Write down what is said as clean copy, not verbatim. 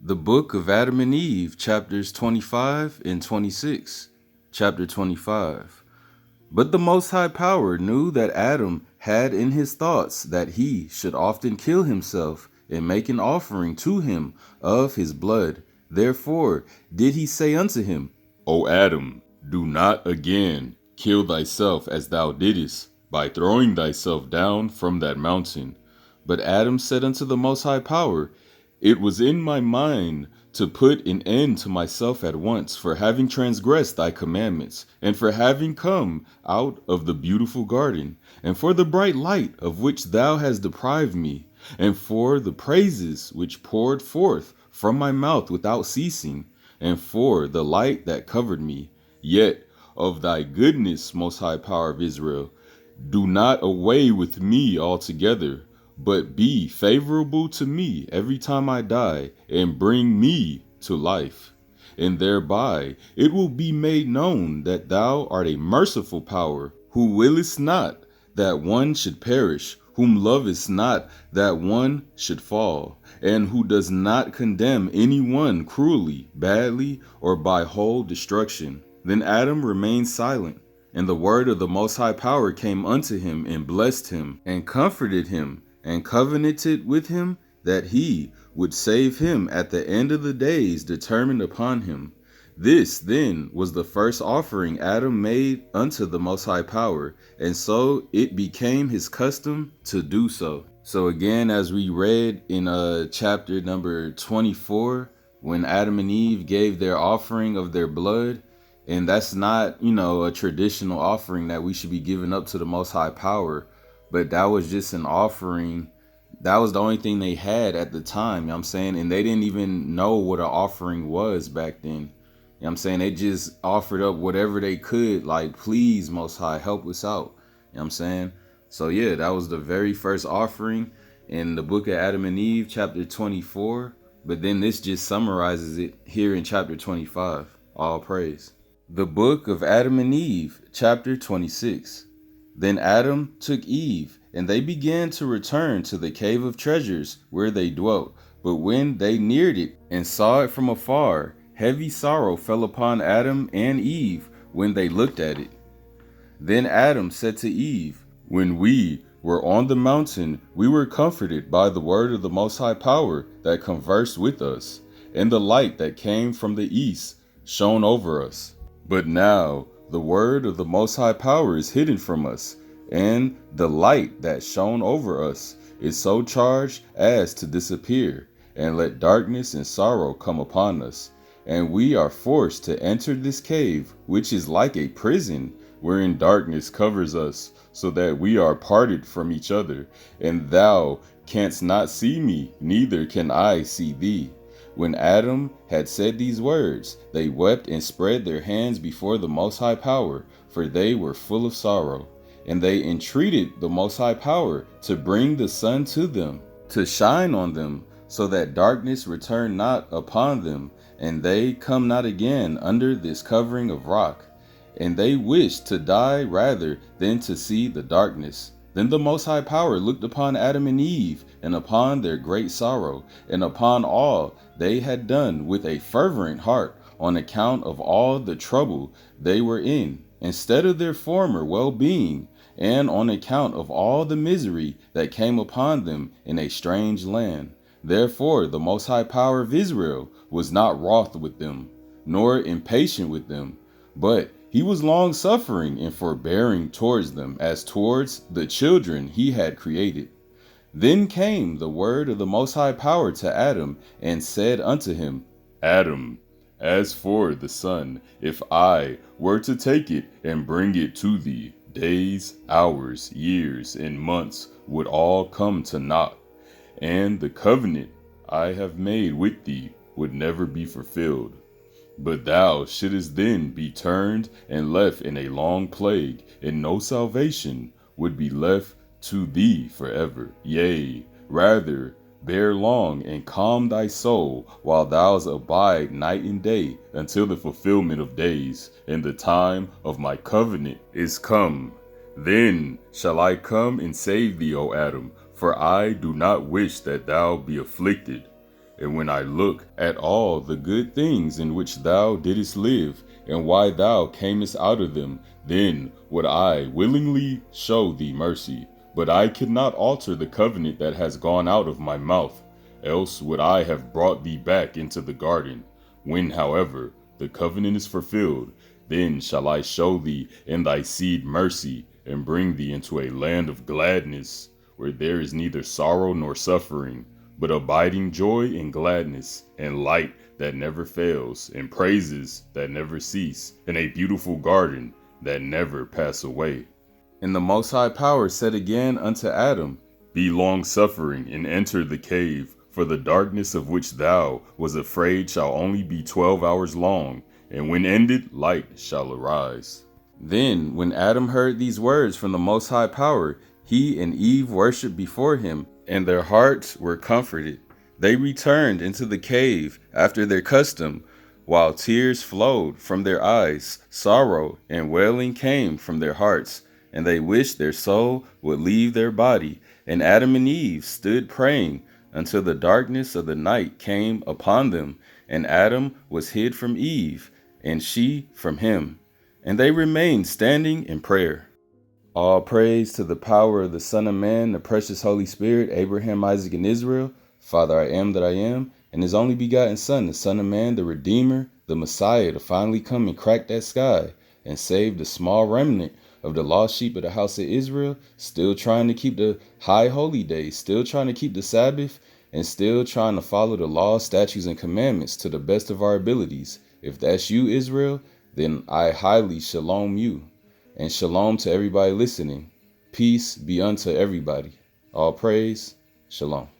The Book of Adam and Eve, chapters 25 and 26. Chapter 25. But the Most High Power knew that Adam had in his thoughts that he should often kill himself and make an offering to him of his blood. Therefore did he say unto him, O Adam, do not again kill thyself as thou didst, by throwing thyself down from that mountain. But Adam said unto the Most High Power, It was in my mind to put an end to myself at once, for having transgressed thy commandments, and for having come out of the beautiful garden, and for the bright light of which thou hast deprived me, and for the praises which poured forth from my mouth without ceasing, and for the light that covered me. Yet of thy goodness, Most High Power of Israel, do not away with me altogether, but be favorable to me every time I die, and bring me to life. And thereby it will be made known that thou art a merciful power, who willest not that one should perish, whom lovest not that one should fall, and who does not condemn any one cruelly, badly, or by whole destruction. Then Adam remained silent, and the word of the Most High Power came unto him, and blessed him, and comforted him, and covenanted with him that he would save him at the end of the days determined upon him. This then was the first offering Adam made unto the Most High Power, and so it became his custom to do so. So again, as we read in chapter number 24, when Adam and Eve gave their offering of their blood, and that's not, a traditional offering that we should be giving up to the Most High Power, but that was just an offering. That was the only thing they had at the time, you know what I'm saying? And they didn't even know what an offering was back then. You know what I'm saying? They just offered up whatever they could, like, please, Most High, help us out. You know what I'm saying? So yeah, that was the very first offering in the book of Adam and Eve, chapter 24. But then this just summarizes it here in chapter 25. All praise. The book of Adam and Eve, chapter 26. Then Adam took Eve, and they began to return to the cave of treasures where they dwelt. But when they neared it and saw it from afar, heavy sorrow fell upon Adam and Eve when they looked at it. Then Adam said to Eve, When we were on the mountain, we were comforted by the word of the Most High Power that conversed with us, and the light that came from the east shone over us. But now the word of the Most High Power is hidden from us, and the light that shone over us is so charged as to disappear, and let darkness and sorrow come upon us. And we are forced to enter this cave, which is like a prison, wherein darkness covers us, so that we are parted from each other. And thou canst not see me, neither can I see thee. When Adam had said these words, they wept and spread their hands before the Most High Power, for they were full of sorrow. And they entreated the Most High Power to bring the sun to them, to shine on them, so that darkness return not upon them, and they come not again under this covering of rock. And they wished to die rather than to see the darkness. Then the Most High Power looked upon Adam and Eve, and upon their great sorrow, and upon all they had done with a fervent heart, on account of all the trouble they were in, instead of their former well-being, and on account of all the misery that came upon them in a strange land. Therefore the Most High Power of Israel was not wroth with them, nor impatient with them, but he was long-suffering and forbearing towards them, as towards the children he had created. Then came the word of the Most High Power to Adam, and said unto him, Adam, as for the sun, if I were to take it and bring it to thee, days, hours, years, and months would all come to naught, and the covenant I have made with thee would never be fulfilled. But thou shouldest then be turned and left in a long plague, and no salvation would be left to thee forever. Yea, rather bear long and calm thy soul, while thou abide night and day, until the fulfillment of days, and the time of my covenant is come. Then shall I come and save thee, O Adam, for I do not wish that thou be afflicted. And when I look at all the good things in which thou didst live, and why thou camest out of them, then would I willingly show thee mercy. But I could not alter the covenant that has gone out of my mouth, else would I have brought thee back into the garden. When, however, the covenant is fulfilled, then shall I show thee and thy seed mercy, and bring thee into a land of gladness, where there is neither sorrow nor suffering, but abiding joy and gladness, and light that never fails, and praises that never cease, and a beautiful garden that never pass away. And the Most High Power said again unto Adam, Be long-suffering, and enter the cave, for the darkness of which thou was afraid shall only be 12 hours long, and when ended, light shall arise. Then, when Adam heard these words from the Most High Power, he and Eve worshipped before him, and their hearts were comforted. They returned into the cave after their custom, while tears flowed from their eyes, sorrow and wailing came from their hearts, and they wished their soul would leave their body. And Adam and Eve stood praying until the darkness of the night came upon them, and Adam was hid from Eve, and she from him. And they remained standing in prayer. All praise to the power of the Son of Man, the precious Holy Spirit, Abraham, Isaac, and Israel, Father, I am that I am, and his only begotten Son, the Son of Man, the Redeemer, the Messiah, to finally come and crack that sky and save the small remnant of the lost sheep of the house of Israel, still trying to keep the high holy days, still trying to keep the Sabbath, and still trying to follow the laws, statutes, and commandments to the best of our abilities. If that's you, Israel, then I highly shalom you. And shalom to everybody listening. Peace be unto everybody. All praise, shalom.